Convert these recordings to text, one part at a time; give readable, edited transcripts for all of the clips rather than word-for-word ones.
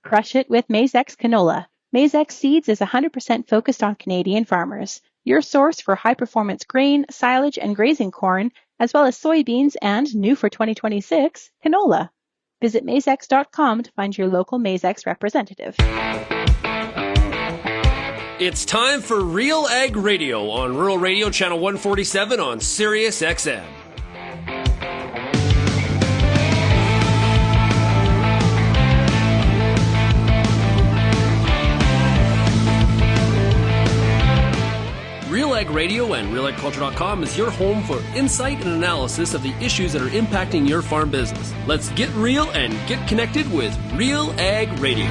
Crush it with Maize-X canola. Maize-X Seeds is 100% focused on Canadian farmers. Your source for high-performance grain, silage, and grazing corn, as well as soybeans and, new for 2026, canola. Visit maizex.com to find your local Maize-X representative. It's time for RealAg Radio on Rural Radio Channel 147 on Sirius XM. RealAg Radio and RealAgriculture.com is your home for insight and analysis of the issues that are impacting your farm business. Let's get real and get connected with RealAg Radio.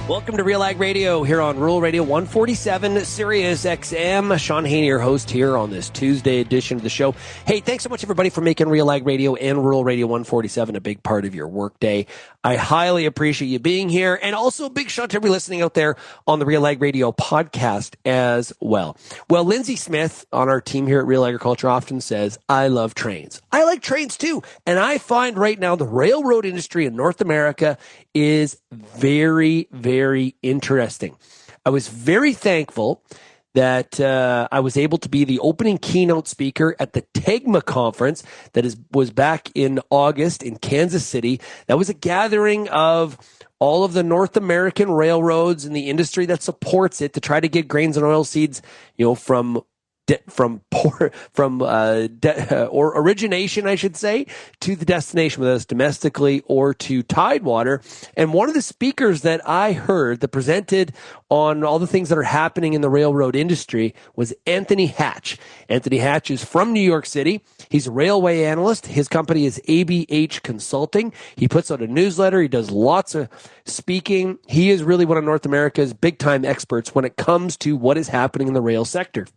Welcome to RealAg Radio here on Rural Radio 147, Sirius XM. Shaun Haney, your host here on this Tuesday edition of the show. Hey, thanks so much, everybody, for making RealAg Radio and Rural Radio 147 a big part of your workday. I highly appreciate you being here. And also a big shout out to everybody listening out there on the RealAg Radio podcast as well. Well, Lindsay Smith on our team here at Real Agriculture often says, I love trains. I like trains too. And I find right now the railroad industry in North America is very, very interesting. I was very thankful that I was able to be the opening keynote speaker at the TEGMA conference that was back in August in Kansas City. That was a gathering of all of the North American railroads and the industry that supports it to try to get grains and oilseeds, from origination, I should say, to the destination, whether it's domestically or to Tidewater. And one of the speakers that I heard that presented on all the things that are happening in the railroad industry was Anthony Hatch. Anthony Hatch is from New York City. He's a railway analyst. His company is ABH Consulting. He puts out a newsletter. He does lots of speaking. He is really one of North America's big-time experts when it comes to what is happening in the rail sector.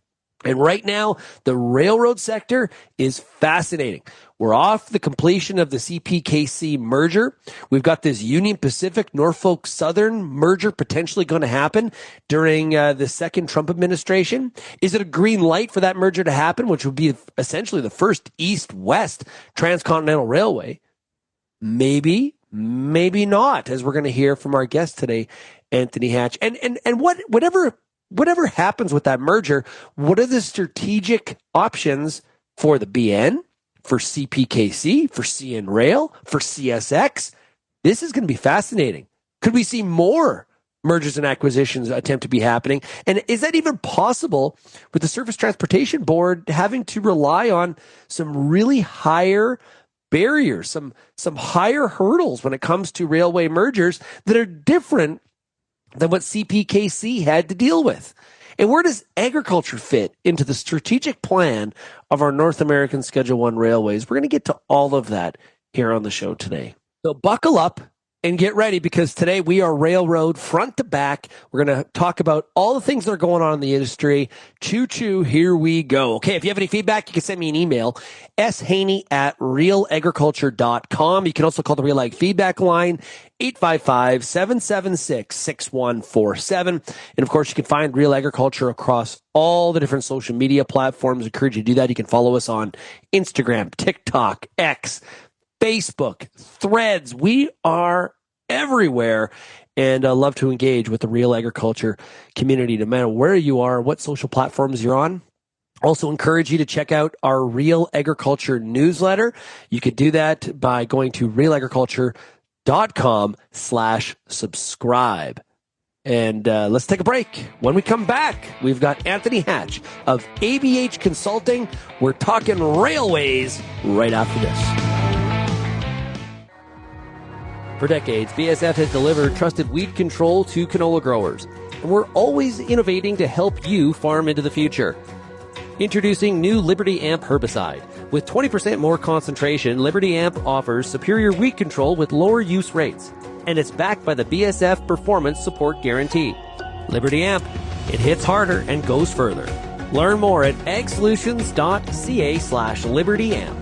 And right now, the railroad sector is fascinating. We're off the completion of the CPKC merger. We've got this Union Pacific-Norfolk Southern merger potentially going to happen during the second Trump administration. Is it a green light for that merger to happen, which would be essentially the first east-west transcontinental railway? Maybe, maybe not, as we're going to hear from our guest today, Anthony Hatch. And whatever happens with that merger, what are the strategic options for the BN, for CPKC, for CN Rail, for CSX? This is going to be fascinating. Could we see more mergers and acquisitions attempt to be happening? And is that even possible with the Surface Transportation Board having to rely on some really higher barriers, some higher hurdles when it comes to railway mergers that are different than what CPKC had to deal with? And where does agriculture fit into the strategic plan of our North American Schedule I railways? We're going to get to all of that here on the show today. So buckle up and get ready, because today we are railroad front to back. We're going to talk about all the things that are going on in the industry. Choo-choo, here we go. Okay, if you have any feedback, you can send me an email, shaney@realagriculture.com. You can also call the RealAg feedback line, 855-776-6147. And of course, you can find Real Agriculture across all the different social media platforms. I encourage you to do that. You can follow us on Instagram, TikTok, X, Facebook, Threads. We are everywhere, and I love to engage with the Real Agriculture community, no matter where you are, what social platforms you're on. Also encourage you to check out our Real Agriculture newsletter. You could do that by going to realagriculture.com/subscribe. And let's take a break. When we come back, we've got Anthony Hatch of ABH Consulting. We're talking railways right after this. For decades, BSF has delivered trusted weed control to canola growers, and we're always innovating to help you farm into the future. Introducing new Liberty Amp herbicide. With 20% more concentration, Liberty Amp offers superior weed control with lower use rates, and it's backed by the BSF Performance Support Guarantee. Liberty Amp, it hits harder and goes further. Learn more at agsolutions.ca/libertyamp.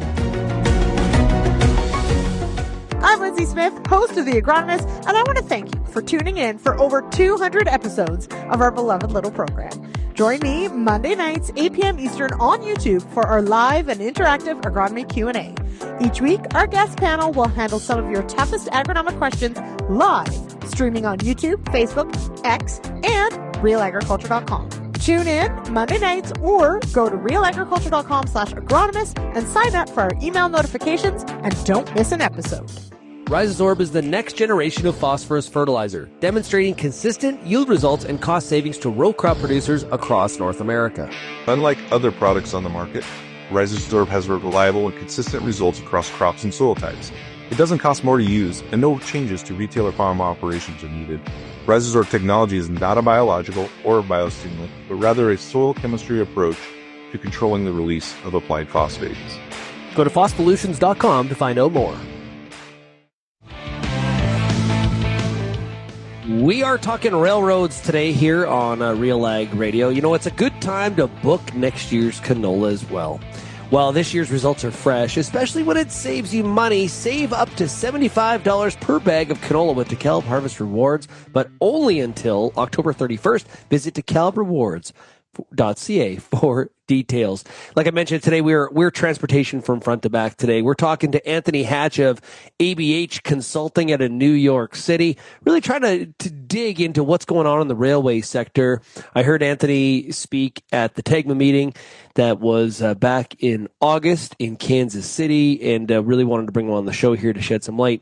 I'm Lindsay Smith, host of The Agronomist, and I want to thank you for tuning in for over 200 episodes of our beloved little program. Join me Monday nights, 8 p.m. Eastern on YouTube for our live and interactive agronomy Q&A. Each week, our guest panel will handle some of your toughest agronomic questions live, streaming on YouTube, Facebook, X, and RealAgriculture.com. Tune in Monday nights or go to RealAgriculture.com/agronomist and sign up for our email notifications and don't miss an episode. RiseAbsorb is the next generation of phosphorus fertilizer, demonstrating consistent yield results and cost savings to row crop producers across North America. Unlike other products on the market, RiseAbsorb has reliable and consistent results across crops and soil types. It doesn't cost more to use, and no changes to retail or farm operations are needed. RiseAbsorb technology is not a biological or a biostimulant, but rather a soil chemistry approach to controlling the release of applied phosphates. Go to phospolutions.com to find out more. We are talking railroads today here on RealAg Radio. You know, it's a good time to book next year's canola as well. While this year's results are fresh, especially when it saves you money, save up to $75 per bag of canola with DeKalb Harvest Rewards, but only until October 31st. Visit DeKalbRewards.ca for details. Like I mentioned today, we're transportation from front to back today. We're talking to Anthony Hatch of ABH Consulting out of New York City, really trying to dig into what's going on in the railway sector. I heard Anthony speak at the TEGMA meeting that was back in August in Kansas City, and really wanted to bring him on the show here to shed some light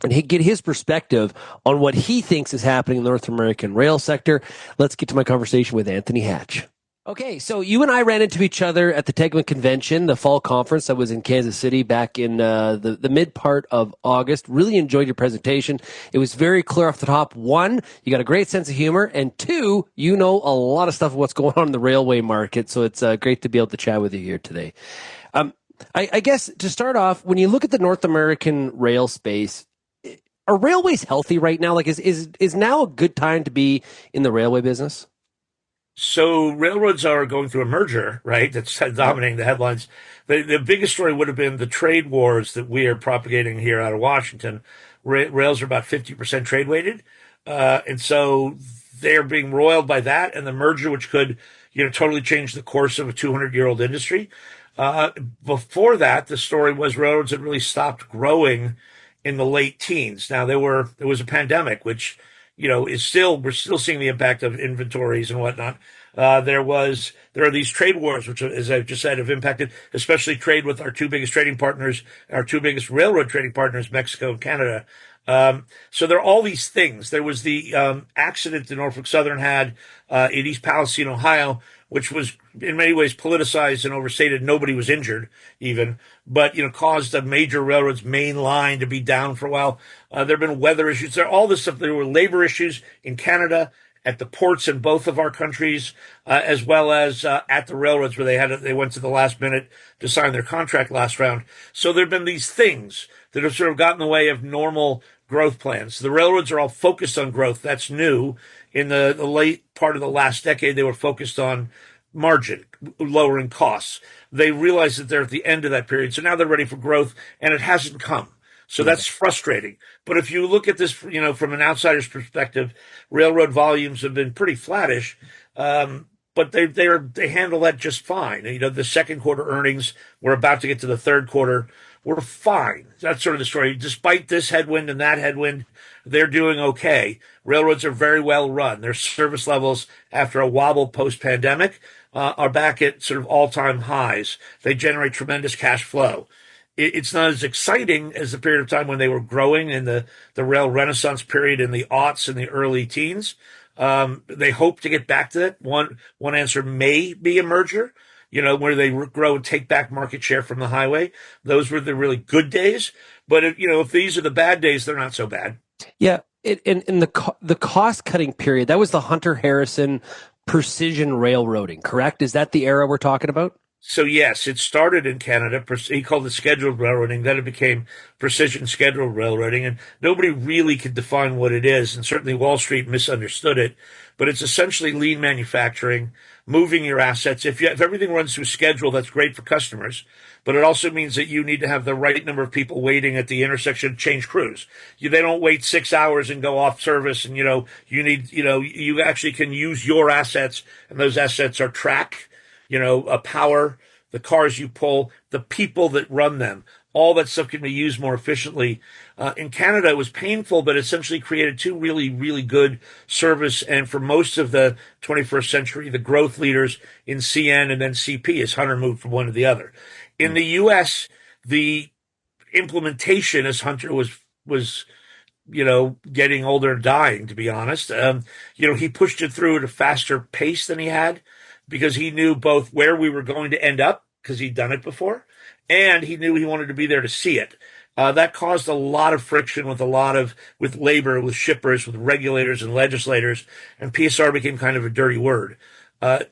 and get his perspective on what he thinks is happening in the North American rail sector. Let's get to my conversation with Anthony Hatch. Okay, so you and I ran into each other at the TEGMA convention, the fall conference that was in Kansas City back in the mid part of August. Really enjoyed your presentation. It was very clear off the top. One, you got a great sense of humor, and two, you know a lot of stuff of what's going on in the railway market. So it's great to be able to chat with you here today. I guess to start off, when you look at the North American rail space, are railways healthy right now? Like, is now a good time to be in the railway business? So railroads are going through a merger, right? That's dominating the headlines. The biggest story would have been the trade wars that we are propagating here out of Washington. Rails are about 50% trade weighted. And so they're being roiled by that and the merger, which could, totally change the course of a 200-year-old industry. Before that, the story was railroads had really stopped growing in the late teens. Now there was a pandemic, which, we're still seeing the impact of inventories and whatnot. There are these trade wars, which, as I've just said, have impacted, especially trade with our two biggest trading partners, our two biggest railroad trading partners, Mexico and Canada. So there are all these things. There was the accident that Norfolk Southern had in East Palestine, Ohio, which was in many ways politicized and overstated. Nobody was injured even, but, caused a major railroad's main line to be down for a while. There have been weather issues. There all this stuff. There were labor issues in Canada at the ports in both of our countries, as well as at the railroads where they went to the last minute to sign their contract last round. So there have been these things that have sort of gotten in the way of normal growth plans. The railroads are all focused on growth. That's new. In the late part of the last decade, they were focused on margin, lowering costs. They realized that they're at the end of that period. So now they're ready for growth, and it hasn't come. So that's frustrating. But if you look at this, from an outsider's perspective, railroad volumes have been pretty flattish, but they handle that just fine. The second quarter earnings, we're about to get to the third quarter, we're fine. That's sort of the story. Despite this headwind and that headwind, they're doing okay. Railroads are very well run. Their service levels, after a wobble post-pandemic, are back at sort of all-time highs. They generate tremendous cash flow. It's not as exciting as the period of time when they were growing in the rail renaissance period in the aughts and the early teens. They hope to get back to that. One answer may be a merger, where they grow and take back market share from the highway. Those were the really good days. But if these are the bad days, they're not so bad. Yeah. In the cost cutting period, that was the Hunter Harrison precision railroading, correct? Is that the era we're talking about? So yes, it started in Canada. He called it scheduled railroading. Then it became precision scheduled railroading, and nobody really could define what it is. And certainly Wall Street misunderstood it. But it's essentially lean manufacturing, moving your assets. If everything runs through schedule, that's great for customers. But it also means that you need to have the right number of people waiting at the intersection to change crews. They don't wait 6 hours and go off service. And you actually can use your assets, and those assets are track, a power, the cars you pull, the people that run them. All that stuff can be used more efficiently. In Canada, it was painful, but essentially created two really, really good service. And for most of the 21st century, the growth leaders in CN and then CP as Hunter moved from one to the other. In the U.S., the implementation as Hunter was getting older and dying, to be honest. He pushed it through at a faster pace than he had because he knew both where we were going to end up because he'd done it before, and he knew he wanted to be there to see it. That caused a lot of friction with labor, with shippers, with regulators and legislators, and PSR became kind of a dirty word.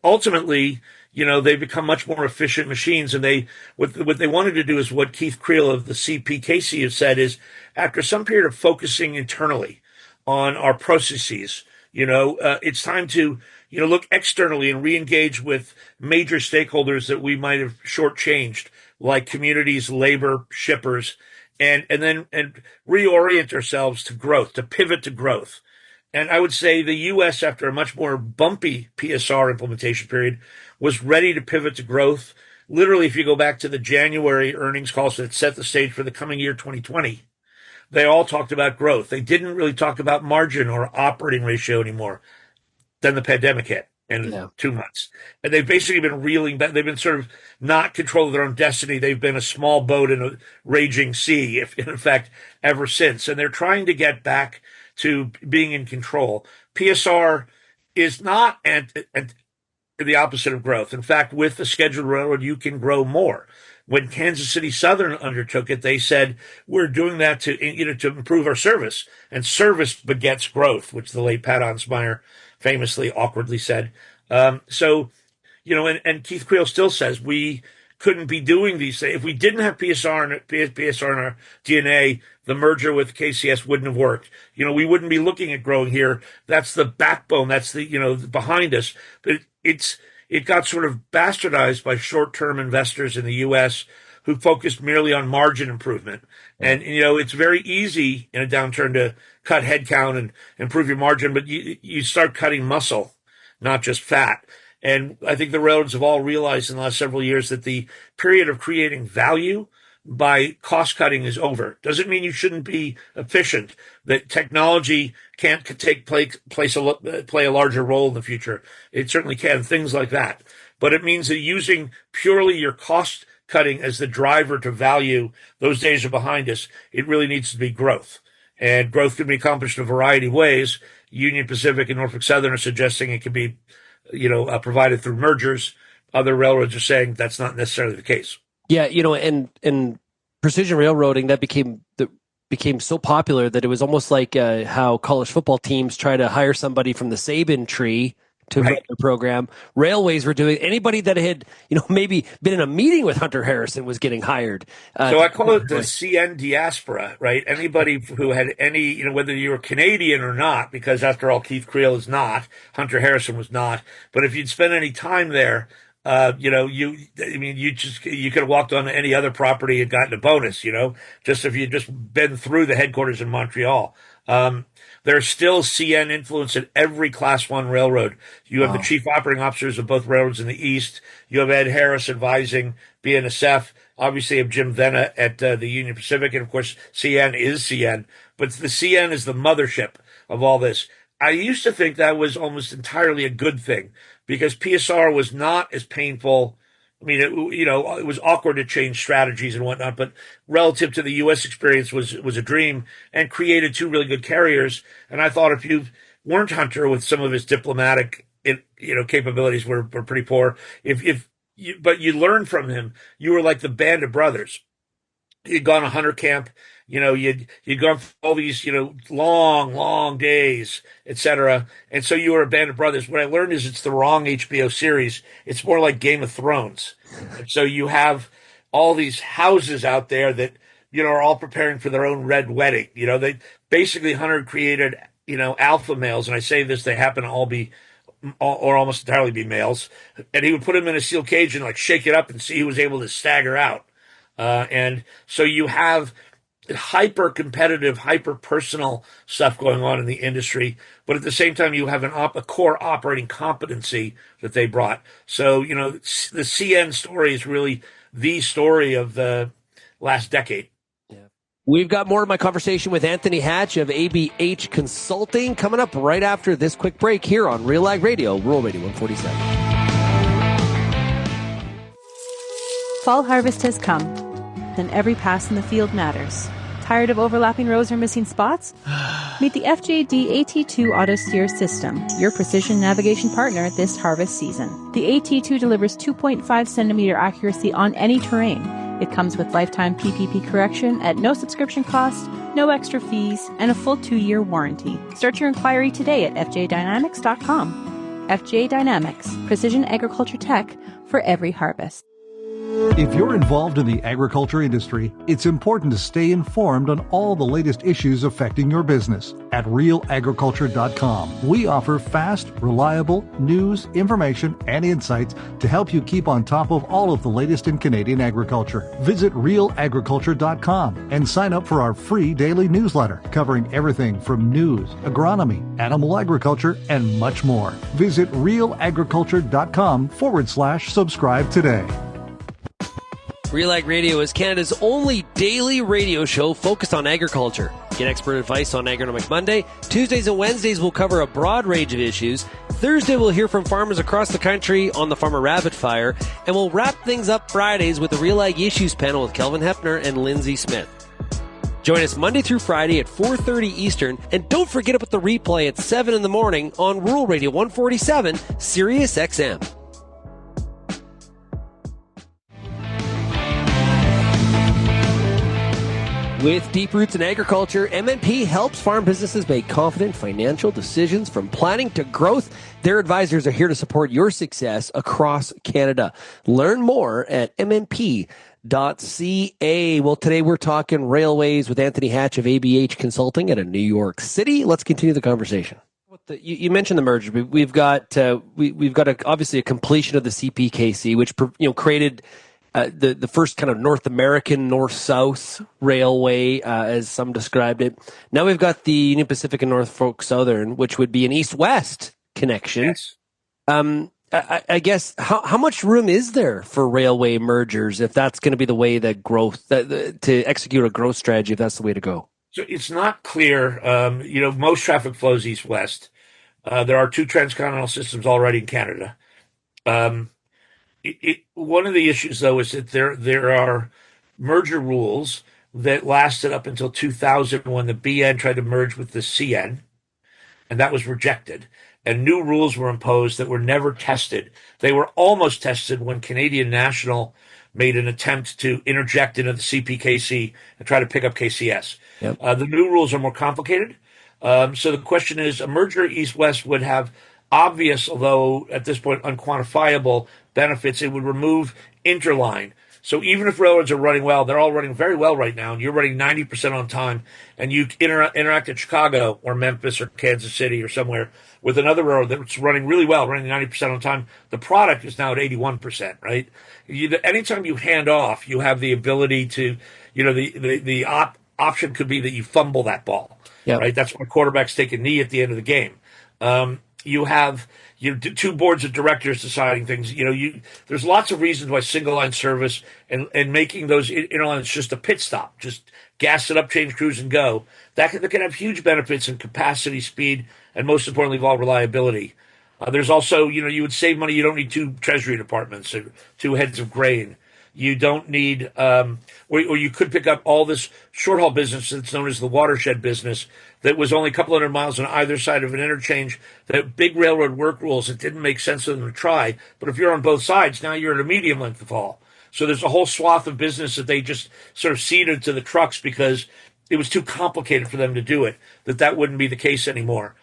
Ultimately, they've become much more efficient machines, and what they wanted to do is what Keith Creel of the CPKC has said is, after some period of focusing internally on our processes, it's time to look externally and re-engage with major stakeholders that we might have shortchanged, like communities, labor, shippers, and reorient ourselves to growth, to pivot to growth. And I would say the U.S., after a much more bumpy PSR implementation period, was ready to pivot to growth. Literally, if you go back to the January earnings calls that set the stage for the coming year, 2020, they all talked about growth. They didn't really talk about margin or operating ratio anymore. Then the pandemic hit in 2 months. And they've basically been reeling back. They've been sort of not controlling their own destiny. They've been a small boat in a raging sea, if in fact, ever since. And they're trying to get back to being in control. PSR is not the opposite of growth. In fact, with the scheduled railroad, you can grow more. When Kansas City Southern undertook it, they said, we're doing that to improve our service. And service begets growth, which the late Pat Onsmeyer famously awkwardly said. And Keith Creel still says we couldn't be doing these things. If we didn't have PSR in our DNA, the merger with KCS wouldn't have worked. We wouldn't be looking at growing here. That's the backbone. That's behind us. But it got sort of bastardized by short-term investors in the U.S. who focused merely on margin improvement. And, it's very easy in a downturn to cut headcount and improve your margin, but you start cutting muscle, not just fat. And I think the railroads have all realized in the last several years that the period of creating value by cost cutting is over. Doesn't mean you shouldn't be efficient, that technology can't play a larger role in the future. It certainly can, things like that. But it means that using purely your cost cutting as the driver to value, those days are behind us. It really needs to be growth. And growth can be accomplished in a variety of ways. Union Pacific and Norfolk Southern are suggesting it can be, provided through mergers. Other railroads are saying that's not necessarily the case. Yeah, and precision railroading, that became so popular that it was almost like how college football teams try to hire somebody from the Saban tree to run their program. Railways were doing, anybody that had, maybe been in a meeting with Hunter Harrison was getting hired. So I call it the CN diaspora, right? Anybody who had any, whether you were Canadian or not, because after all, Keith Creel is not, Hunter Harrison was not. But if you'd spent any time there, you could have walked on any other property and gotten a bonus, just if you'd just been through the headquarters in Montreal. There's still CN influence at every Class 1 railroad. You have the chief operating officers of both railroads in the East. You have Ed Harris advising BNSF. Obviously, you have Jim Venna at the Union Pacific. And, of course, CN is CN. But the CN is the mothership of all this. I used to think that was almost entirely a good thing because PSR was not as painful. I mean, it was awkward to change strategies and whatnot, but relative to the U.S. experience was a dream and created two really good carriers. And I thought if you weren't Hunter with some of his diplomatic, capabilities were pretty poor. But you learned from him. You were like the band of brothers. you'd gone to hunter camp, you'd gone through all these, long, long days, etc. And so you were a band of brothers. What I learned is it's the wrong HBO series. It's more like Game of Thrones. And so you have all these houses out there that, are all preparing for their own red wedding. They basically Hunter created, alpha males. And I say this, they happen to all be, or almost entirely be males. And he would put them in a steel cage and like shake it up and see who was able to stagger out. And so you have hyper competitive, hyper personal stuff going on in the industry, but at the same time, you have a core operating competency that they brought. So, the CN story is really the story of the last decade. We've got more of my conversation with Anthony Hatch of ABH Consulting coming up right after this quick break here on RealAg Radio, Rural Radio 147. Fall harvest has come, and every pass in the field matters. Tired of overlapping rows or missing spots? Meet the FJD AT2 Auto Steer System, your precision navigation partner this harvest season. The AT2 delivers 2.5 centimeter accuracy on any terrain. It comes with lifetime PPP correction at no subscription cost, no extra fees, and a full 2-year warranty. Start your inquiry today at fjdynamics.com. FJ Dynamics, precision agriculture tech for every harvest. If you're involved in the agriculture industry, it's important to stay informed on all the latest issues affecting your business. At RealAgriculture.com, we offer fast, reliable news, information, and insights to help you keep on top of all of the latest in Canadian agriculture. Visit RealAgriculture.com and sign up for our free daily newsletter covering everything from news, agronomy, animal agriculture, and much more. Visit RealAgriculture.com/subscribe today. RealAg Radio is Canada's only daily radio show focused on agriculture. Get expert advice on Agronomic Monday. Tuesdays and Wednesdays will cover a broad range of issues. Thursday we'll hear from farmers across the country on the Farmer Rapid Fire. And we'll wrap things up Fridays with the RealAg Issues panel with Kelvin Hepner and Lindsay Smith. Join us Monday through Friday at 4:30 Eastern. And don't forget about the replay at 7 in the morning on Rural Radio 147, Sirius XM. With deep roots in agriculture, MNP helps farm businesses make confident financial decisions from planning to growth. Their advisors are here to support your success across Canada. Learn more at mmp.ca. Well, today we're talking railways with Anthony Hatch of ABH Consulting out of New York City. Let's continue the conversation. You mentioned the merger. We've got obviously a completion of the CPKC, which created the first kind of North American north-south railway, as some described it. Now we've got the Union Pacific-Norfolk Southern, which would be an east-west connection. Yes. I guess how much room is there for railway mergers if that's going to be the way that growth to execute a growth strategy, if that's the way to go? So it's not clear. Most traffic flows east-west. There are 2 transcontinental systems already in Canada. One of the issues, though, is that there are merger rules that lasted up until 2000 when the BN tried to merge with the CN, and that was rejected. And new rules were imposed that were never tested. They were almost tested when Canadian National made an attempt to interject into the CPKC and try to pick up KCS. Yep. The new rules are more complicated. So the question is, a merger east-west would have obvious, although at this point unquantifiable, benefits. It would remove interline. So even if railroads are running well, they're all running very well right now, and you're running 90% on time, and you interact at Chicago or Memphis or Kansas City or somewhere with another railroad that's running really well, running 90% on time, the product is now at 81%, right? Anytime you hand off, you have the ability to, the option could be that you fumble that ball, yep. Right? That's when quarterbacks take a knee at the end of the game. You have 2 boards of directors deciding things. There's lots of reasons why single line service and making those interlines just a pit stop, just gas it up, change crews, and go. That can have huge benefits in capacity, speed, and most importantly of all, reliability. There's also, you would save money. You don't need 2 treasury departments or 2 heads of grain. You don't need, or you could pick up all this short haul business that's known as the watershed business that was only a couple hundred miles on either side of an interchange, that big railroad work rules, it didn't make sense for them to try. But if you're on both sides, now you're at a medium length of haul. So there's a whole swath of business that they just sort of ceded to the trucks because it was too complicated for them to do it, that wouldn't be the case anymore.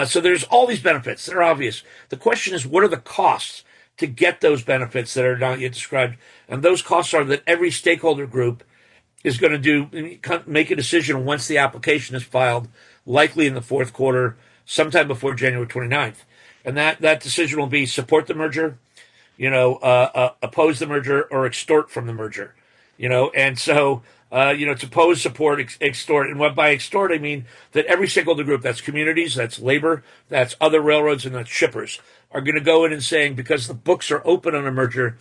So there's all these benefits that are obvious. The question is, what are the costs to get those benefits that are not yet described? And those costs are that every stakeholder group is going to make a decision once the application is filed, likely in the fourth quarter, sometime before January 29th. And that decision will be support the merger, oppose the merger, or extort from the merger. And so, it's oppose, support, extort. And by extort, I mean that every stakeholder group, that's communities, that's labor, that's other railroads, and that's shippers, are going to go in and saying, because the books are open on a merger,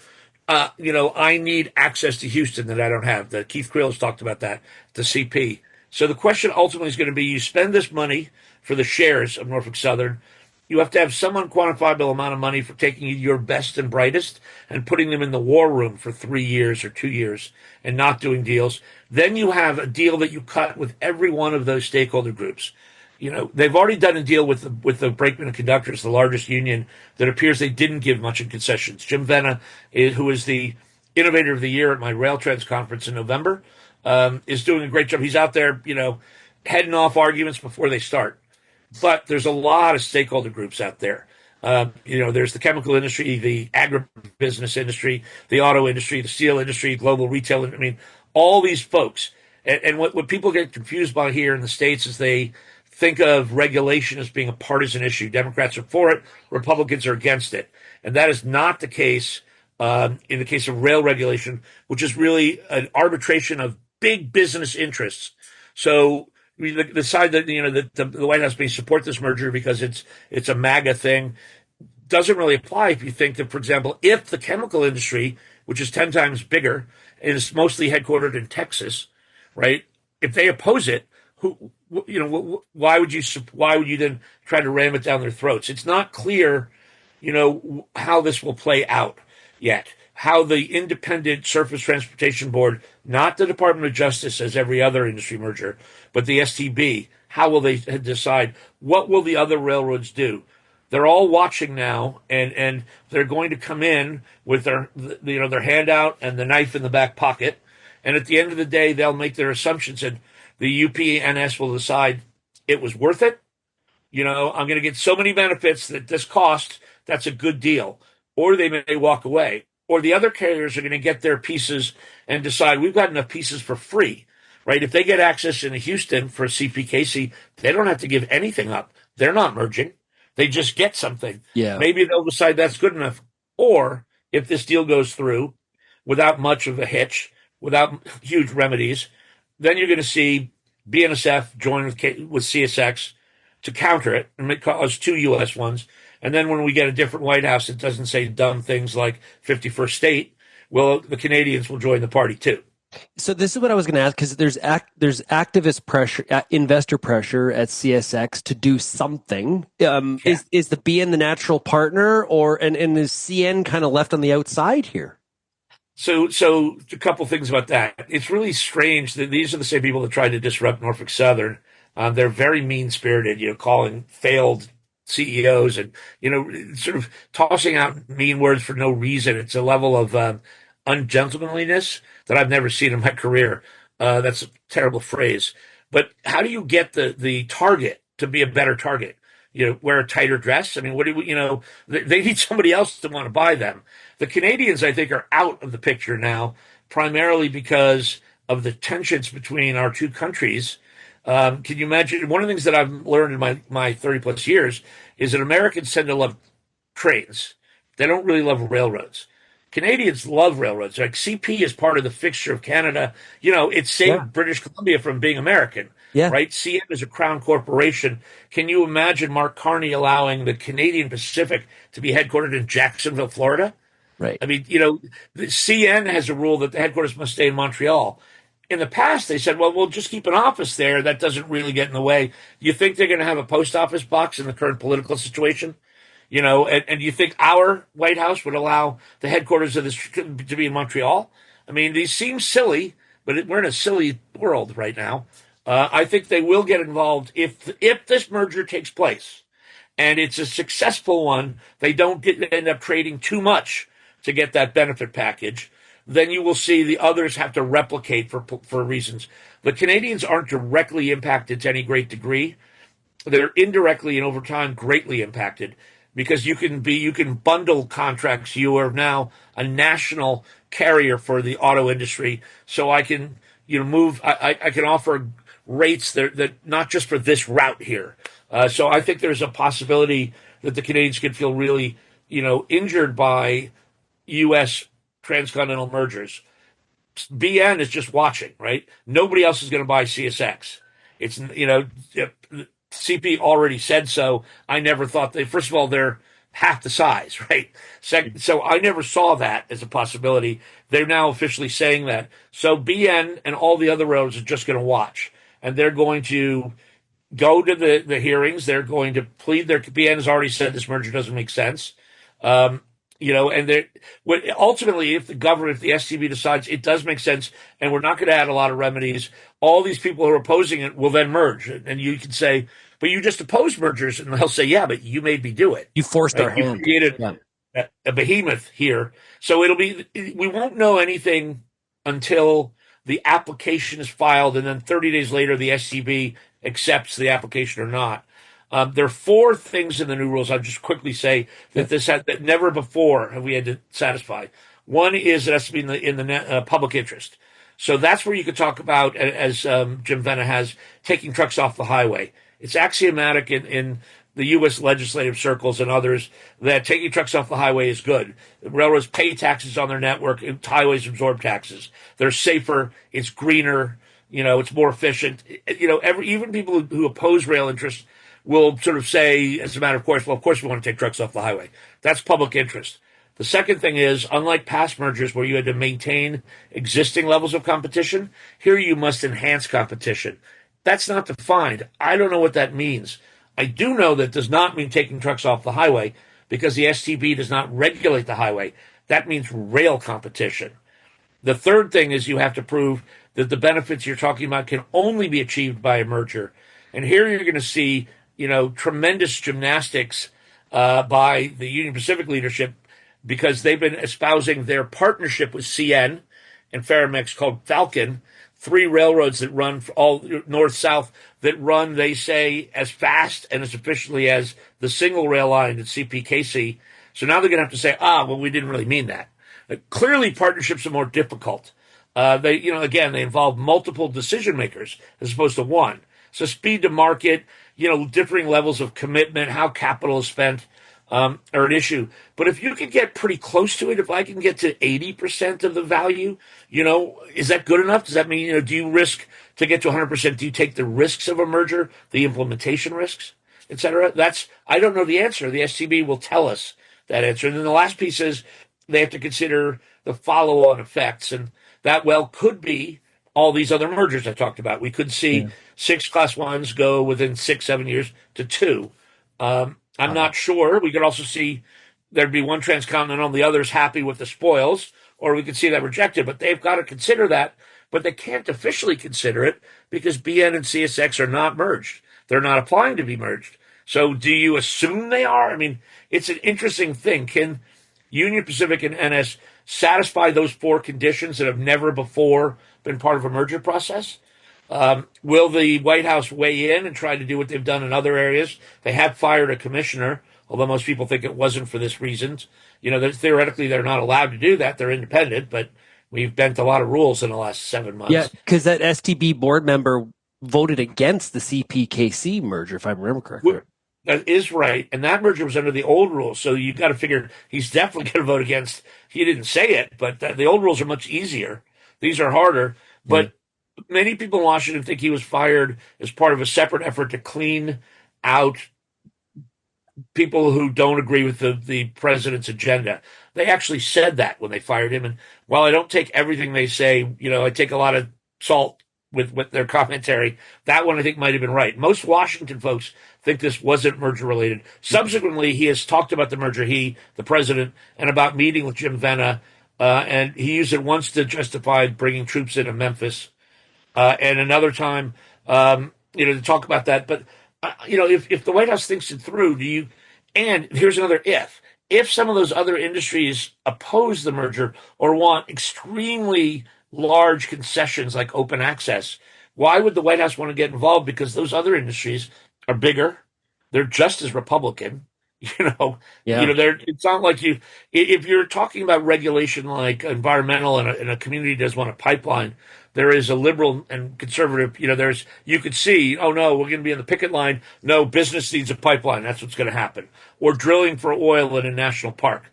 I need access to Houston that I don't have. Keith Creel has talked about that, the CP. So the question ultimately is going to be, you spend this money for the shares of Norfolk Southern. You have to have some unquantifiable amount of money for taking your best and brightest and putting them in the war room for 3 years or 2 years and not doing deals. Then you have a deal that you cut with every one of those stakeholder groups. They've already done a deal with the brakemen and conductors, the largest union, that appears they didn't give much in concessions. Jim Venna, who is the Innovator of the Year at my RailTrends conference in November, is doing a great job. He's out there, heading off arguments before they start. But there's a lot of stakeholder groups out there. There's the chemical industry, the agribusiness industry, the auto industry, the steel industry, global retail. I mean, all these folks. And what people get confused by here in the States is they think of regulation as being a partisan issue. Democrats are for it, Republicans are against it. And that is not the case in the case of rail regulation, which is really an arbitration of big business interests. So we decide that the White House may support this merger because it's a MAGA thing. Doesn't really apply if you think that, for example, if the chemical industry, which is 10 times bigger, is mostly headquartered in Texas, right? If they oppose it, why would you then try to ram it down their throats? It's not clear, how this will play out yet. How the Independent Surface Transportation Board, not the Department of Justice as every other industry merger, but the STB, how will they decide? What will the other railroads do? They're all watching now, and they're going to come in with their handout and the knife in the back pocket. And at the end of the day, they'll make their assumptions, and the UPNS will decide it was worth it. I'm going to get so many benefits that this cost, that's a good deal. Or they may walk away. Or the other carriers are going to get their pieces and decide we've got enough pieces for free, right? If they get access into Houston for CPKC, they don't have to give anything up. They're not merging. They just get something. Yeah. Maybe they'll decide that's good enough. Or if this deal goes through without much of a hitch, without huge remedies, then you're going to see BNSF join with CSX to counter it and cause 2 U.S. ones. And then when we get a different White House that doesn't say dumb things like 51st state, well, the Canadians will join the party too. So this is what I was going to ask, because there's activist pressure, investor pressure at CSX to do something. Is the BN the natural partner, and is CN kind of left on the outside here? So a couple things about that. It's really strange that these are the same people that tried to disrupt Norfolk Southern. They're very mean-spirited, calling failed CEOs and, sort of tossing out mean words for no reason. It's a level of ungentlemanliness that I've never seen in my career. That's a terrible phrase. But how do you get the target to be a better target? Wear a tighter dress? I mean, what do we, they need somebody else to want to buy them. The Canadians, I think, are out of the picture now, primarily because of the tensions between our two countries. Can you imagine? One of the things that I've learned in my 30 plus years is that Americans tend to love trains. They don't really love railroads. Canadians love railroads. Like CP is part of the fixture of Canada. It saved British Columbia from being American. Yeah. Right? CN is a crown corporation. Can you imagine Mark Carney allowing the Canadian Pacific to be headquartered in Jacksonville, Florida? Right. I mean, the CN has a rule that the headquarters must stay in Montreal. In the past, they said, well, we'll just keep an office there. That doesn't really get in the way. You think they're going to have a post office box in the current political situation? And you think our White House would allow the headquarters of this to be in Montreal? I mean, these seem silly, but we're in a silly world right now. I think they will get involved if this merger takes place and it's a successful one. They don't end up trading too much to get that benefit package. then you will see the others have to replicate for reasons. The Canadians aren't directly impacted to any great degree. They're indirectly and over time greatly impacted because you can bundle contracts. You are now a national carrier for the auto industry, so I can move. I can offer rates that not just for this route here. So I think there's a possibility that the Canadians could feel really injured by U.S. transcontinental mergers. BN is just watching, right? Nobody else is going to buy CSX. It's CP already said so. I never thought first of all, they're half the size, right? Second, so I never saw that as a possibility. They're now officially saying that. So BN and all the other roads are just going to watch, and they're going to go to the hearings. They're going to plead BN has already said this merger doesn't make sense. And ultimately, if the STB decides it does make sense and we're not going to add a lot of remedies, all these people who are opposing it will then merge. And you can say, but you just opposed mergers. And they'll say, yeah, but you made me do it. You forced our hand. You created a behemoth here. So we won't know anything until the application is filed. And then 30 days later, the STB accepts the application or not. There are 4 things in the new rules. I'll just quickly say that never before have we had to satisfy. One is it has to be in the public interest. So that's where you could talk about, as Jim Venna has, taking trucks off the highway. It's axiomatic in the U.S. legislative circles and others that taking trucks off the highway is good. Railroads pay taxes on their network, and highways absorb taxes. They're safer. It's greener. It's more efficient. Even people who oppose rail interests will sort of say, as a matter of course, well, of course we want to take trucks off the highway. That's public interest. The second thing is, unlike past mergers where you had to maintain existing levels of competition, here you must enhance competition. That's not defined. I don't know what that means. I do know that does not mean taking trucks off the highway because the STB does not regulate the highway. That means rail competition. The third thing is you have to prove that the benefits you're talking about can only be achieved by a merger. And here you're going to see tremendous gymnastics by the Union Pacific leadership because they've been espousing their partnership with CN and Ferromex called Falcon, 3 railroads that run all north-south that run, they say, as fast and as efficiently as the single rail line at CPKC. So now they're going to have to say, well, we didn't really mean that. Clearly, partnerships are more difficult. They involve multiple decision makers as opposed to one. So speed to market, differing levels of commitment, how capital is spent are an issue. But if you can get pretty close to it, if I can get to 80% of the value, is that good enough? Does that mean, do you risk to get to 100%? Do you take the risks of a merger, the implementation risks, et cetera? I don't know the answer. The STB will tell us that answer. And then the last piece is they have to consider the follow-on effects. And that could be all these other mergers I talked about. We could see 6 Class 1s go within 6-7 years to 2. I'm not sure. We could also see there'd be one transcontinental, the others happy with the spoils, or we could see that rejected. But they've got to consider that. But they can't officially consider it because BN and CSX are not merged. They're not applying to be merged. So do you assume they are? I mean, it's an interesting thing. Can Union Pacific and NS satisfy those 4 conditions that have never before been part of a merger process? Will the White House weigh in and try to do what they've done in other areas? They have fired a commissioner, although most people think it wasn't for this reason. Theoretically, they're not allowed to do that. They're independent, but we've bent a lot of rules in the last 7 months. Yeah, because that STB board member voted against the CPKC merger, if I remember correctly. That is right. And that merger was under the old rules. So you've got to figure he's definitely going to vote against. He didn't say it, but the old rules are much easier. These are harder. But many people in Washington think he was fired as part of a separate effort to clean out people who don't agree with the president's agenda. They actually said that when they fired him. And while I don't take everything they say, I take a lot of salt with their commentary, that one I think might have been right. Most Washington folks think this wasn't merger related. Subsequently, he has talked about the merger, the president, and about meeting with Jim Venna, and he used it once to justify bringing troops into Memphis, and another time, to talk about that. But, if the White House thinks it through, and here's another if if some of those other industries oppose the merger or want extremely large concessions like open access, why would the White House want to get involved? Because those other industries are bigger. They're just as Republican. Yeah. It's not like if you're talking about regulation like environmental and a community does want a pipeline, there is a liberal and conservative, you could see, oh no, we're going to be in the picket line. No, business needs a pipeline. That's what's going to happen. Or drilling for oil in a national park.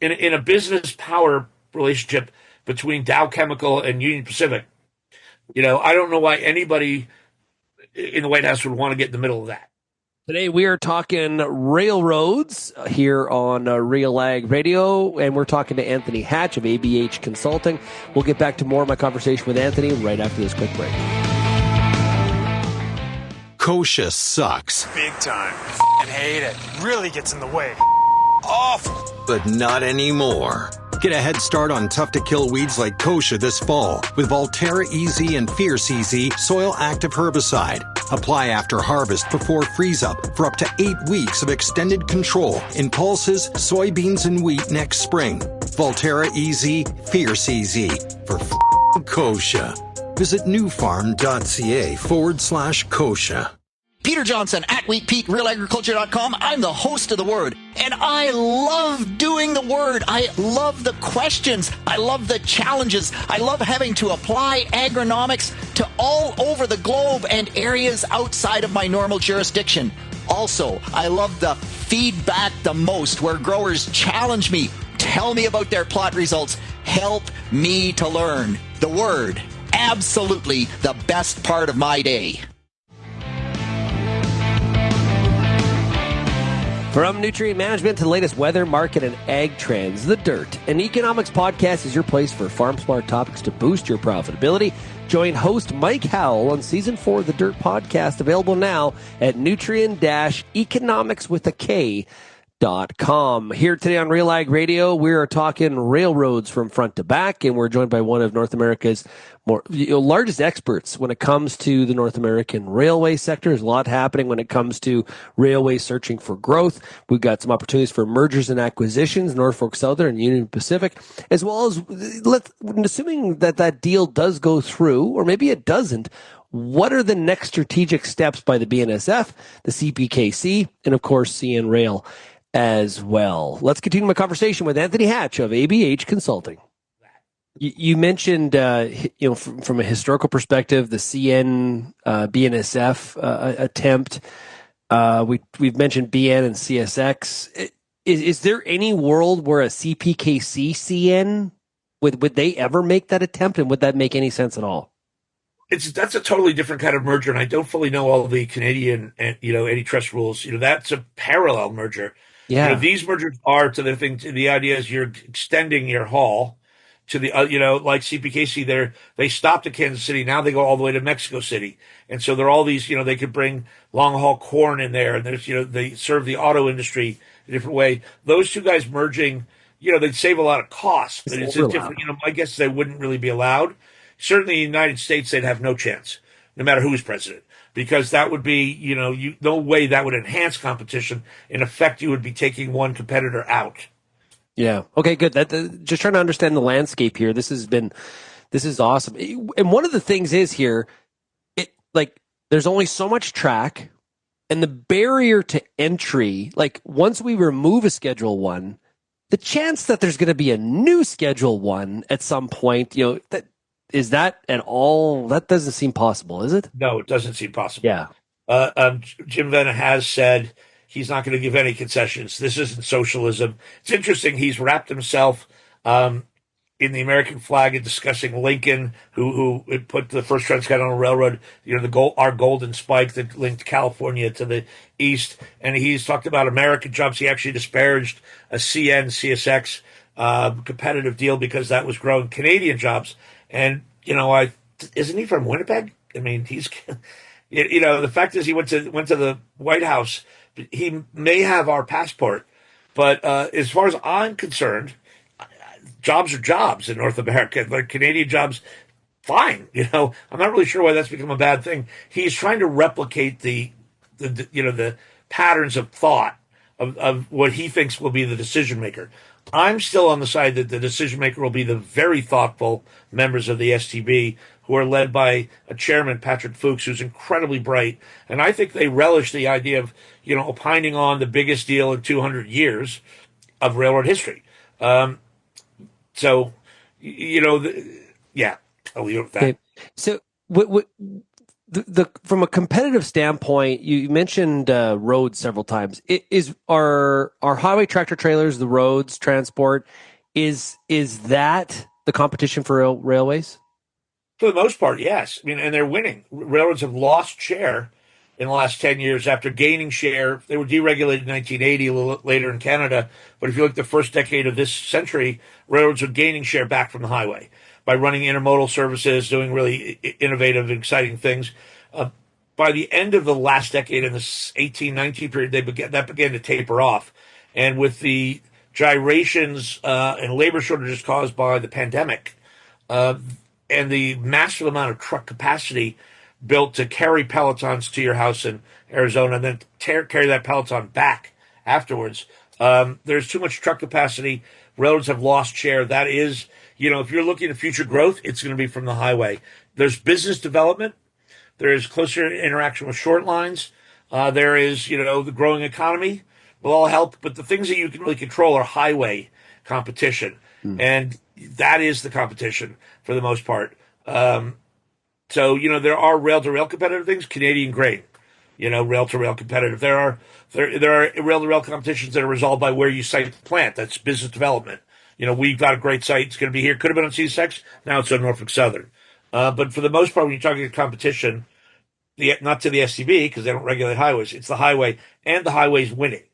In a business power relationship between Dow Chemical and Union Pacific, I don't know why anybody in the White House would want to get in the middle of that. Today we are talking railroads here on RealAg Radio, and we're talking to Anthony Hatch of ABH Consulting. We'll get back to more of my conversation with Anthony right after this quick break. Kochia sucks. Big time. And hate it. Really gets in the way. Awful. But not anymore. Get a head start on tough-to-kill weeds like kochia this fall with Volterra EZ and Fierce EZ Soil Active Herbicide. Apply after harvest before freeze-up for up to 8 weeks of extended control in pulses, soybeans, and wheat next spring. Volterra EZ, Fierce EZ for kochia. Visit newfarm.ca/kochia. Peter Johnson at WheatPeak, RealAgriculture.com. I'm the host of The Word, and I love doing The Word. I love the questions. I love the challenges. I love having to apply agronomics to all over the globe and areas outside of my normal jurisdiction. Also, I love the feedback the most, where growers challenge me, tell me about their plot results, help me to learn. The Word, absolutely the best part of my day. From nutrient management to the latest weather, market, and ag trends, The Dirt, an economics podcast, is your place for farm smart topics to boost your profitability. Join host Mike Howell on Season 4 of The Dirt podcast, available now at nutrient-economics.com. Here today on RealAg Radio, we are talking railroads from front to back, and we're joined by one of North America's largest experts when it comes to the North American railway sector. There's a lot happening when it comes to railways searching for growth. We've got some opportunities for mergers and acquisitions, Norfolk Southern and Union Pacific, as well as, assuming that deal does go through, or maybe it doesn't, what are the next strategic steps by the BNSF, the CPKC, and of course CN Rail as well. Let's continue my conversation with Anthony Hatch of ABH Consulting. You mentioned, from a historical perspective, the CN BNSF attempt. We've mentioned BN and CSX. Is there any world where a CPKC CN would they ever make that attempt, and would that make any sense at all? That's a totally different kind of merger, and I don't fully know all of the Canadian antitrust rules. That's a parallel merger. Yeah, these mergers are to the thing. The idea is you're extending your haul to the, like CPKC, they stopped at Kansas City. Now they go all the way to Mexico City. And so there are all these, they could bring long haul corn in there, and there's, they serve the auto industry a different way. Those two guys merging, they'd save a lot of costs, but it's a different, my guess is they wouldn't really be allowed. Certainly in the United States, they'd have no chance, no matter who's president, because that would be, no way that would enhance competition. In effect, you would be taking one competitor out. Yeah. Okay, good. Just trying to understand the landscape here. This is awesome. And one of the things is here, there's only so much track, and the barrier to entry, once we remove a Schedule 1, the chance that there's going to be a new Schedule 1 at some point, that at all, that doesn't seem possible, is it? No, it doesn't seem possible. Yeah. Jim Vena has said he's not going to give any concessions. This isn't socialism. It's interesting. He's wrapped himself in the American flag in discussing Lincoln, who put the first transcontinental railroad, our golden spike that linked California to the east. And he's talked about American jobs. He actually disparaged a CN, CSX competitive deal because that was growing Canadian jobs. And, isn't he from Winnipeg? I mean, he's, the fact is he went to the White House. He may have our passport, but as far as I'm concerned, jobs are jobs in North America. Like Canadian jobs, fine. I'm not really sure why that's become a bad thing. He's trying to replicate the patterns of thought of what he thinks will be the decision maker. I'm still on the side that the decision maker will be the very thoughtful members of the STB, who are led by a chairman, Patrick Fuchs, who's incredibly bright. And I think they relish the idea of, opining on the biggest deal in 200 years of railroad history. So, yeah, I'll leave it with that. Okay. So, from a competitive standpoint, you mentioned roads several times. Are highway tractor trailers, the roads transport, is that the competition for railways? For the most part, yes. I mean, and they're winning. Railroads have lost share in the last 10 years after gaining share. They were deregulated in 1980, a little later in Canada. But if you look at the first decade of this century, railroads are gaining share back from the highway by running intermodal services, doing really innovative, exciting things. By the end of the last decade, in the 18-19 period, that began to taper off. And with the gyrations and labor shortages caused by the pandemic, and the massive amount of truck capacity built to carry pelotons to your house in Arizona and then carry that peloton back afterwards. There's too much truck capacity. Railroads have lost share. That is, if you're looking at future growth, it's going to be from the highway. There's business development. There is closer interaction with short lines. There is, the growing economy will all help. But the things that you can really control are highway competition. And that is the competition for the most part. So, there are rail-to-rail competitive things. Canadian grain, rail-to-rail competitive. There are rail-to-rail competitions that are resolved by where you site the plant. That's business development. We've got a great site. It's going to be here. Could have been on CSX. Now it's on Norfolk Southern. But for the most part, when you're talking competition, not to the STB because they don't regulate highways, it's the highway, and the highway's winning.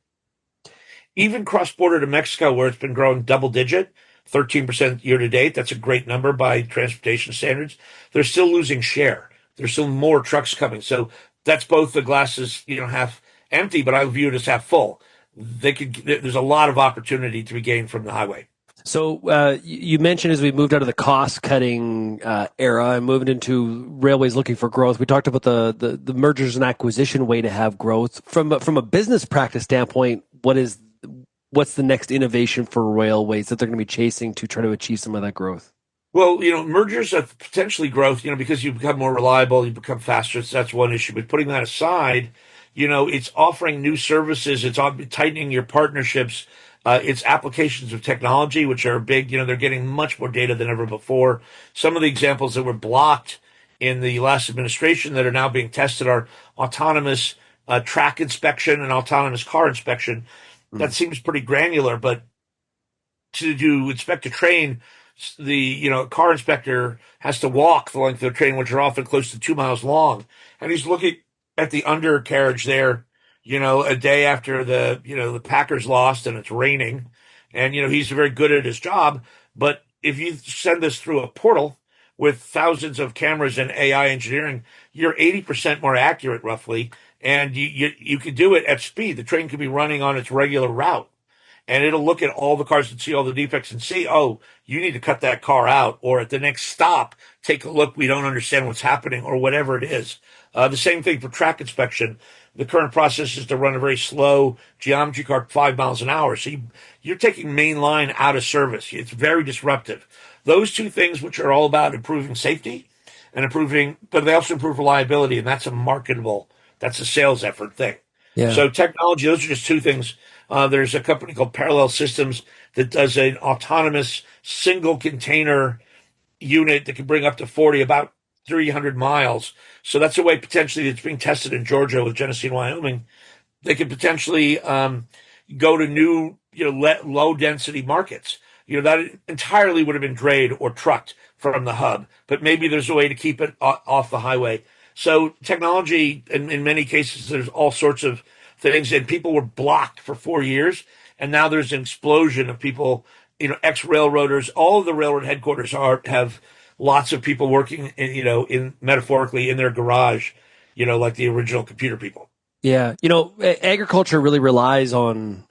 Even cross-border to Mexico, where it's been growing double-digit, 13% year to date. That's a great number by transportation standards. They're still losing share. There's still more trucks coming. So that's both the glasses, half empty, but I view it as half full. There's a lot of opportunity to be gained from the highway. So you mentioned as we moved out of the cost-cutting era and moved into railways looking for growth, we talked about the mergers and acquisition way to have growth. From a business practice standpoint, what's the next innovation for railways that they're going to be chasing to try to achieve some of that growth? Well, mergers are potentially growth, because you become more reliable, you become faster. So that's one issue. But putting that aside, it's offering new services. It's tightening your partnerships. It's applications of technology, which are big. They're getting much more data than ever before. Some of the examples that were blocked in the last administration that are now being tested are autonomous track inspection and autonomous car inspection. That seems pretty granular, but to inspect a train, the car inspector has to walk the length of the train, which are often close to 2 miles long, and he's looking at the undercarriage there, a day after the Packers lost and it's raining, and he's very good at his job. But if you send this through a portal with thousands of cameras and AI engineering, you're 80% more accurate, roughly. And you can do it at speed. The train could be running on its regular route, and it'll look at all the cars and see all the defects and see, oh, you need to cut that car out, or at the next stop, take a look. We don't understand what's happening, or whatever it is. The same thing for track inspection. The current process is to run a very slow geometry car 5 miles an hour. So you're taking main line out of service. It's very disruptive. Those two things, which are all about improving safety and but they also improve reliability, and that's a sales effort thing. Yeah. So technology, those are just two things. There's a company called Parallel Systems that does an autonomous single container unit that can bring up to about 300 miles. So that's a way potentially that's being tested in Georgia with Genesee and Wyoming. They could potentially go to new, low density markets. That entirely would have been drayed or trucked from the hub, but maybe there's a way to keep it off the highway. So technology, in many cases, there's all sorts of things, and people were blocked for 4 years, and now there's an explosion of people, ex-railroaders. All of the railroad headquarters have lots of people working, in metaphorically in their garage, like the original computer people. Yeah, agriculture really relies on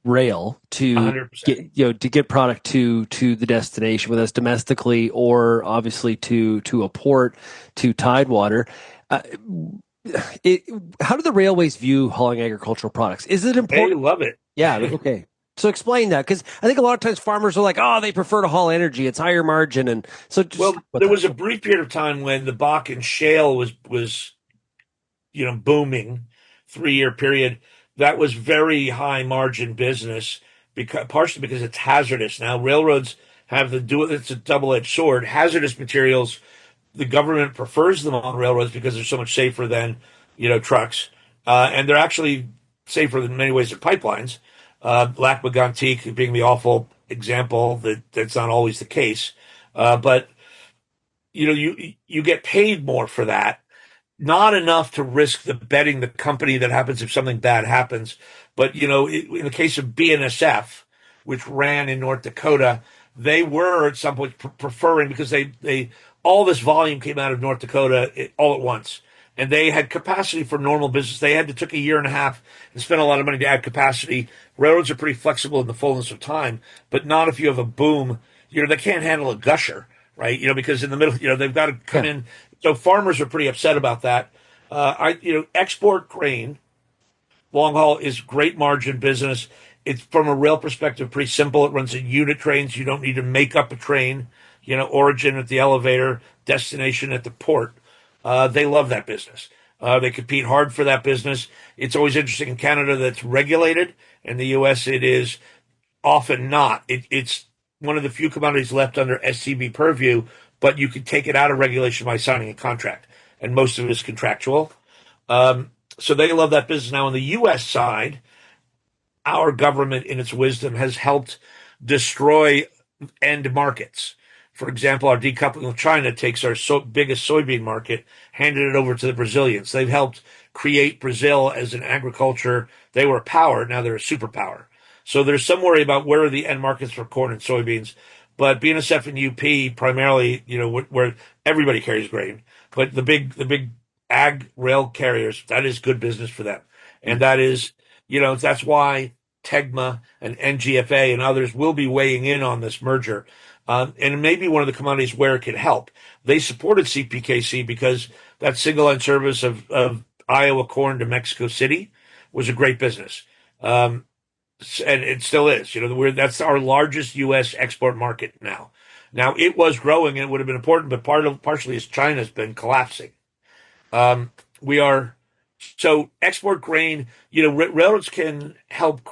rail to 100%. To get product to the destination, whether it's domestically or obviously to a port, to Tidewater. how do the railways view hauling agricultural products? Is it important? They love it. Yeah. Okay. So explain that, because I think a lot of times farmers are like, oh, they prefer to haul energy. It's higher margin. And so there was a brief period of time when the Bakken shale was booming, 3-year period. That was very high margin business, partially because it's hazardous. Now railroads have it's a double-edged sword. Hazardous materials, the government prefers them on railroads because they're so much safer than trucks, and they're actually safer in many ways than pipelines. Lac Mégantic being the awful example that's not always the case, but you get paid more for that. Not enough to risk betting the company that happens if something bad happens. But, in the case of BNSF, which ran in North Dakota, they were at some point preferring, because they all this volume came out of North Dakota all at once. And they had capacity for normal business. They took a year and a half and spent a lot of money to add capacity. Railroads are pretty flexible in the fullness of time, but not if you have a boom. They can't handle a gusher, right? Because in the middle, they've got to come in. So farmers are pretty upset about that. Export grain, long haul, is great margin business. It's, from a rail perspective, pretty simple. It runs in unit trains. You don't need to make up a train. Origin at the elevator, destination at the port. They love that business. They compete hard for that business. It's always interesting in Canada that's regulated. In the U.S., it is often not. It's one of the few commodities left under SCB purview, but you can take it out of regulation by signing a contract, and most of it is contractual. So they love that business. Now, on the U.S. side, our government, in its wisdom, has helped destroy end markets. For example, our decoupling of China takes our biggest soybean market, handed it over to the Brazilians. They've helped create Brazil as an agriculture. They were a power. Now they're a superpower. So there's some worry about where are the end markets for corn and soybeans. But BNSF and UP primarily, where everybody carries grain, but the big ag rail carriers, that is good business for them. And that is, that's why TEGMA and NGFA and others will be weighing in on this merger. And it may be one of the commodities where it can help. They supported CPKC because that single line service of Iowa corn to Mexico City was a great business. And it still is. That's our largest U.S. export market now. Now, it was growing and it would have been important, but partially is China's been collapsing. So export grain, railroads can help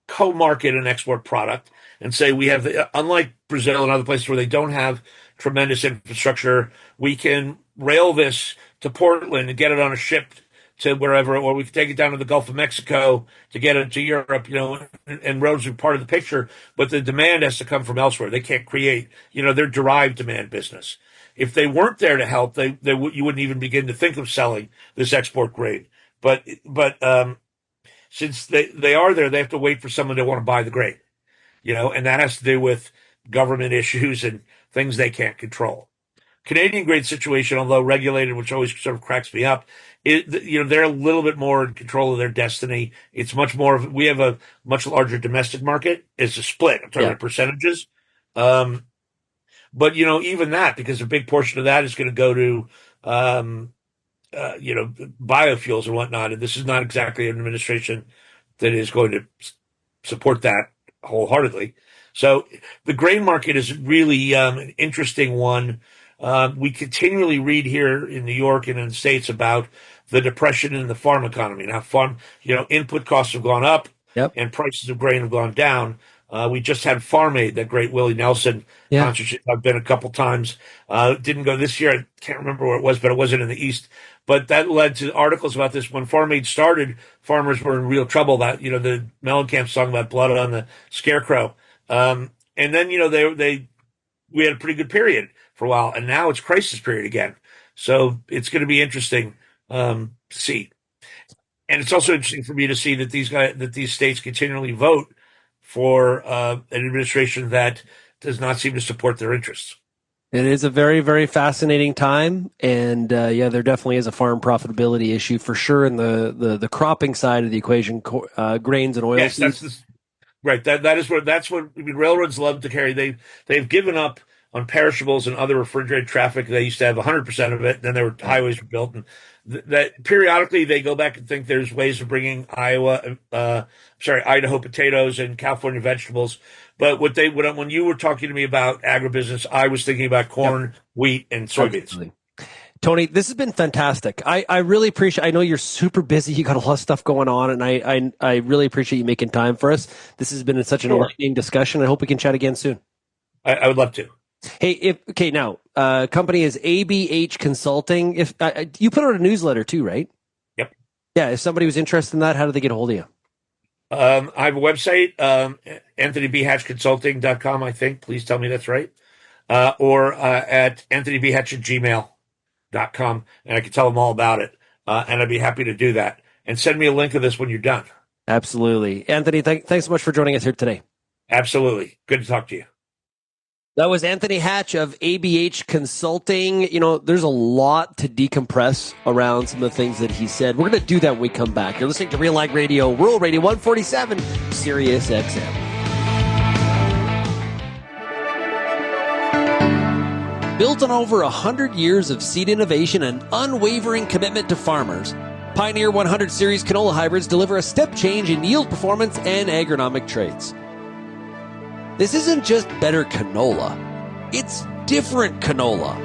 co-market an export product and say we have, unlike Brazil and other places where they don't have tremendous infrastructure, we can rail this to Portland and get it on a ship to wherever, or we can take it down to the Gulf of Mexico to get it to Europe, and roads are part of the picture, but the demand has to come from elsewhere. They can't create, they're derived demand business. If they weren't there to help, you wouldn't even begin to think of selling this export grain. But since they are there, they have to wait for someone to want to buy the grain, and that has to do with government issues and things they can't control. Canadian grain situation, although regulated, which always sort of cracks me up, they're a little bit more in control of their destiny. It's much more we have a much larger domestic market. It's a split. I'm talking about percentages. But, even that, because a big portion of that is going to go to, biofuels and whatnot. And this is not exactly an administration that is going to support that wholeheartedly. So the grain market is really an interesting one. We continually read here in New York and in the States about the depression in the farm economy. Now, input costs have gone up, and prices of grain have gone down. We just had Farm Aid, that great Willie Nelson concert. I've been a couple times. Didn't go this year. I can't remember where it was, but it wasn't in the East. But that led to articles about this. When Farm Aid started, farmers were in real trouble. That the Mellencamp song about blood on the scarecrow. And then we had a pretty good period for a while, and now it's crisis period again. So it's going to be interesting to see. And it's also interesting for me to see that these states continually vote for an administration that does not seem to support their interests. It is a very, very fascinating time, and there definitely is a farm profitability issue for sure in the cropping side of the equation, grains and oilseeds. Right. That's what railroads love to carry. They've given up on perishables and other refrigerated traffic. They used to have 100% of it. Then there were highways were built, and that periodically they go back and think there's ways of bringing Idaho potatoes and California vegetables. But when you were talking to me about agribusiness, I was thinking about corn, wheat, and soybeans. Absolutely. Tony, this has been fantastic. I really appreciate, I know you're super busy. You got a lot of stuff going on, and I really appreciate you making time for us. This has been such an enlightening discussion. I hope we can chat again soon. I would love to. Hey, now, company is ABH Consulting. If you put out a newsletter too, right? Yep. Yeah. If somebody was interested in that, how do they get a hold of you? I have a website, anthonybhatchconsulting.com, I think. Please tell me that's right. Or at anthonybhatch@gmail.com, and I can tell them all about it. And I'd be happy to do that. And send me a link of this when you're done. Absolutely. Anthony, thanks so much for joining us here today. Absolutely. Good to talk to you. That was Anthony Hatch of ABH Consulting. You know, there's a lot to decompress around some of the things that he said. We're going to do that when we come back. You're listening to RealAg Radio, Rural Radio 147, Sirius XM. Built on over 100 years of seed innovation and unwavering commitment to farmers, Pioneer 100 Series canola hybrids deliver a step change in yield performance and agronomic traits. This isn't just better canola, it's different canola.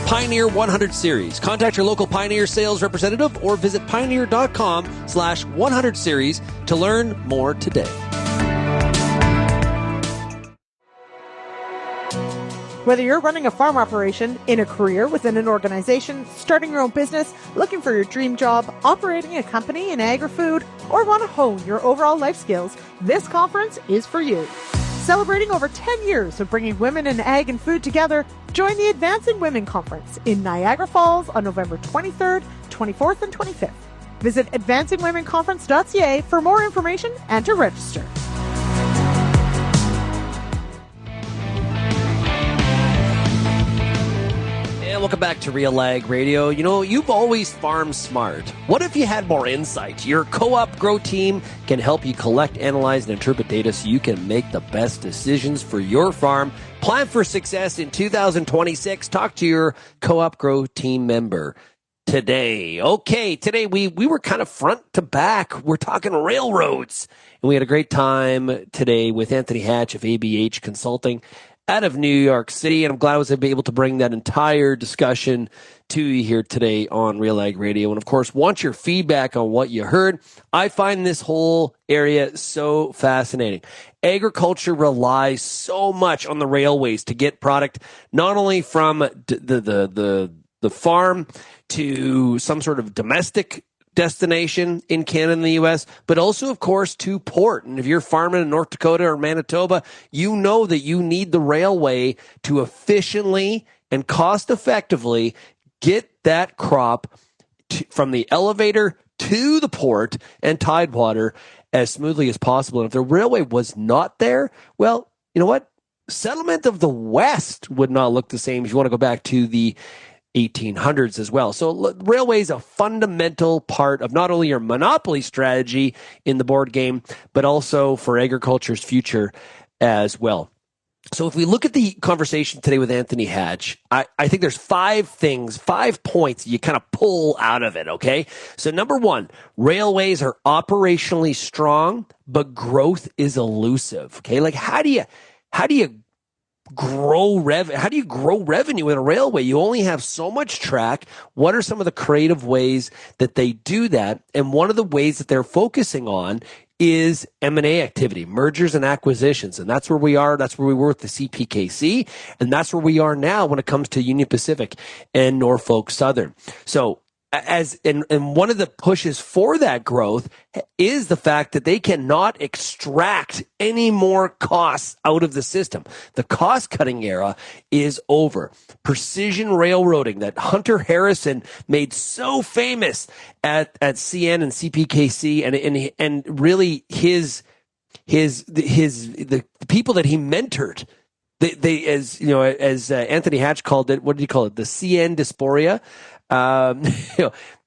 Pioneer 100 Series. Contact your local Pioneer sales representative or visit pioneer.com/100 series to learn more today. Whether you're running a farm operation, in a career within an organization, starting your own business, looking for your dream job, operating a company in agri-food, or want to hone your overall life skills, this conference is for you. Celebrating over 10 years of bringing women in ag and food together, join the Advancing Women Conference in Niagara Falls on November 23rd, 24th, and 25th. Visit advancingwomenconference.ca for more information and to register. Welcome back to RealAg Radio. You know, you've always farmed smart. What if you had more insight? Your co-op grow team can help you collect, analyze, and interpret data so you can make the best decisions for your farm. Plan for success in 2026. Talk to your co-op grow team member today. Okay, today we were kind of front to back. We're talking railroads. And we had a great time today with Anthony Hatch of ABH Consulting out of New York City, and I'm glad I was able to bring that entire discussion to you here today on RealAg Radio. And of course, want your feedback on what you heard. I find this whole area so fascinating. Agriculture relies so much on the railways to get product, not only from the farm to some sort of domestic destination in Canada and the U.S., but also, of course, to port. And if you're farming in North Dakota or Manitoba, you know that you need the railway to efficiently and cost effectively get that crop from the elevator to the port and tidewater as smoothly as possible. And if the railway was not there, well, you know what? Settlement of the West would not look the same if you want to go back to the 1800s as well. So railway is a fundamental part of not only your monopoly strategy in the board game, but also for agriculture's future as well. So if we look at the conversation today with Anthony Hatch, I think there's 5 points you kind of pull out of it, okay? So number 1, railways are operationally strong, but growth is elusive, okay? Like how do you grow revenue in a railway? You only have so much track. What are some of the creative ways that they do that? And one of the ways that they're focusing on is M&A activity, mergers and acquisitions. And that's where we are. That's where we were with the CPKC. And that's where we are now when it comes to Union Pacific and Norfolk Southern. So and one of the pushes for that growth is the fact that they cannot extract any more costs out of the system. The cost-cutting era is over. Precision railroading that Hunter Harrison made so famous at CN and CPKC, and really the people that he mentored. They as Anthony Hatch called it. What did he call it? The CN dysphoria.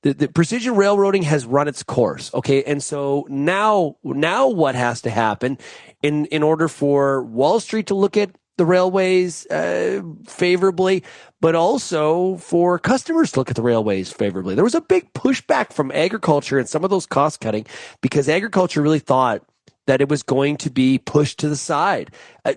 The precision railroading has run its course. Okay. And so now what has to happen in order for Wall Street to look at the railways favorably, but also for customers to look at the railways favorably. There was a big pushback from agriculture and some of those cost cutting because agriculture really thought that it was going to be pushed to the side.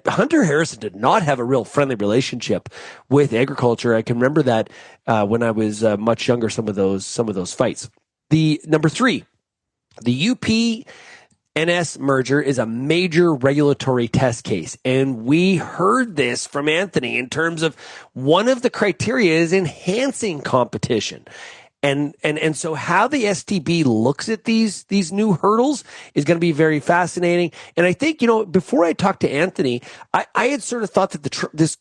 Hunter Harrison did not have a real friendly relationship with agriculture. I can remember that when I was much younger, some of those fights. The number 3, the UP-NS merger is a major regulatory test case. And we heard this from Anthony in terms of one of the criteria is enhancing competition. And so how the STB looks at these new hurdles is going to be very fascinating. And I think, before I talked to Anthony, I had sort of thought that this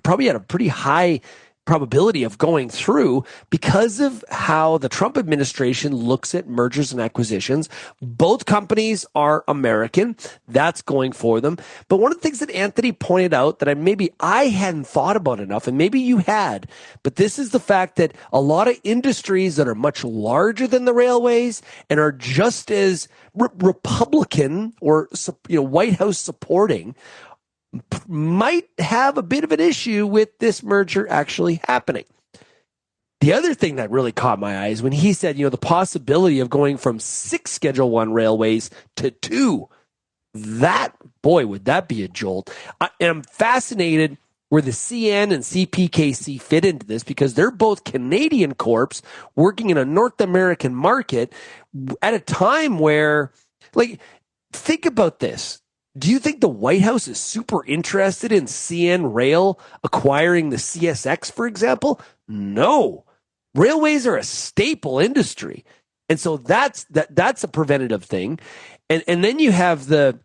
probably had a pretty high probability of going through because of how the Trump administration looks at mergers and acquisitions. Both companies are American. That's going for them. But one of the things that Anthony pointed out that maybe I hadn't thought about enough, and maybe you had, but this is the fact that a lot of industries that are much larger than the railways and are just as Republican or, White House supporting might have a bit of an issue with this merger actually happening. The other thing that really caught my eye is when he said, the possibility of going from 6 Schedule 1 railways to 2. That, boy, would that be a jolt. I'm fascinated where the CN and CPKC fit into this because they're both Canadian corps working in a North American market at a time where, think about this. Do you think the White House is super interested in CN Rail acquiring the CSX, for example? No. Railways are a staple industry. And so that's a preventative thing. And then you have the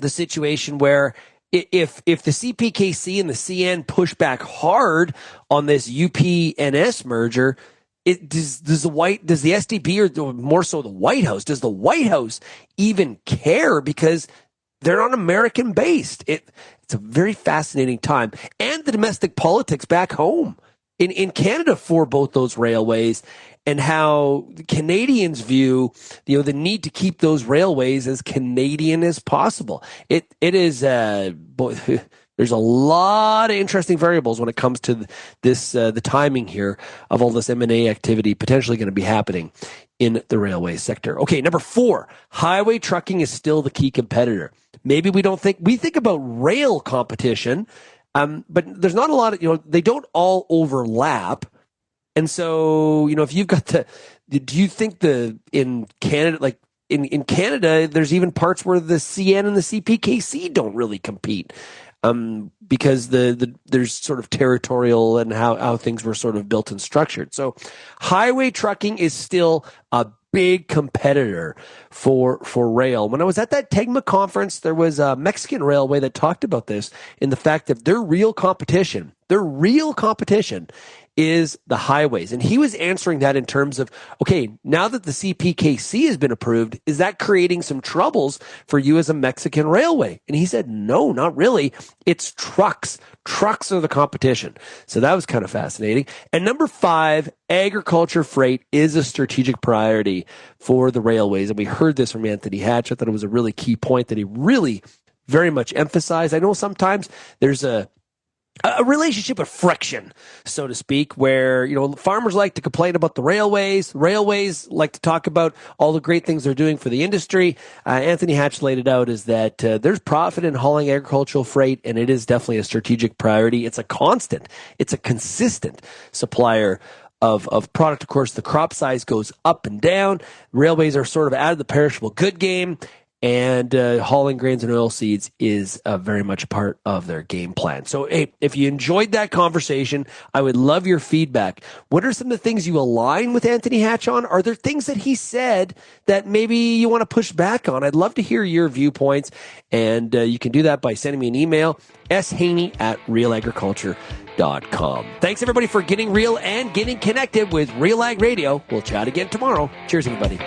situation where if the CPKC and the CN push back hard on this UP-NS merger, does the STB or more so the White House, does the White House even care? Because they're not American based. It's a very fascinating time. And the domestic politics back home in Canada for both those railways and how Canadians view, the need to keep those railways as Canadian as possible. It is, there's a lot of interesting variables when it comes to this, the timing here of all this M&A activity potentially going to be happening in the railway sector. Okay, number 4, highway trucking is still the key competitor. Maybe we think about rail competition, but there's not a lot of, they don't all overlap. And so, if you've got do you think in Canada, in Canada, there's even parts where the CN and the CPKC don't really compete, because there's sort of territorial and how things were sort of built and structured. So highway trucking is still a big competitor for rail. When I was at that TEGMA conference, there was a Mexican railway that talked about this in the fact that their real competition is the highways. And he was answering that in terms of, okay, now that the CPKC has been approved, is that creating some troubles for you as a Mexican railway? And he said, no, not really. It's trucks. Trucks are the competition. So that was kind of fascinating. And number 5, agriculture freight is a strategic priority for the railways. And we heard this from Anthony Hatch. I thought it was a really key point that he really very much emphasized. I know sometimes there's a relationship of friction, so to speak, where, farmers like to complain about the railways. Railways like to talk about all the great things they're doing for the industry. Anthony Hatch laid it out is that there's profit in hauling agricultural freight, and it is definitely a strategic priority. It's a constant. It's a consistent supplier of product. Of course, the crop size goes up and down. Railways are sort of out of the perishable good game. And hauling grains and oilseeds is very much a part of their game plan. So, hey, if you enjoyed that conversation, I would love your feedback. What are some of the things you align with Anthony Hatch on? Are there things that he said that maybe you want to push back on? I'd love to hear your viewpoints. And you can do that by sending me an email, shaney@realagriculture.com. Thanks, everybody, for getting real and getting connected with RealAg Radio. We'll chat again tomorrow. Cheers, everybody.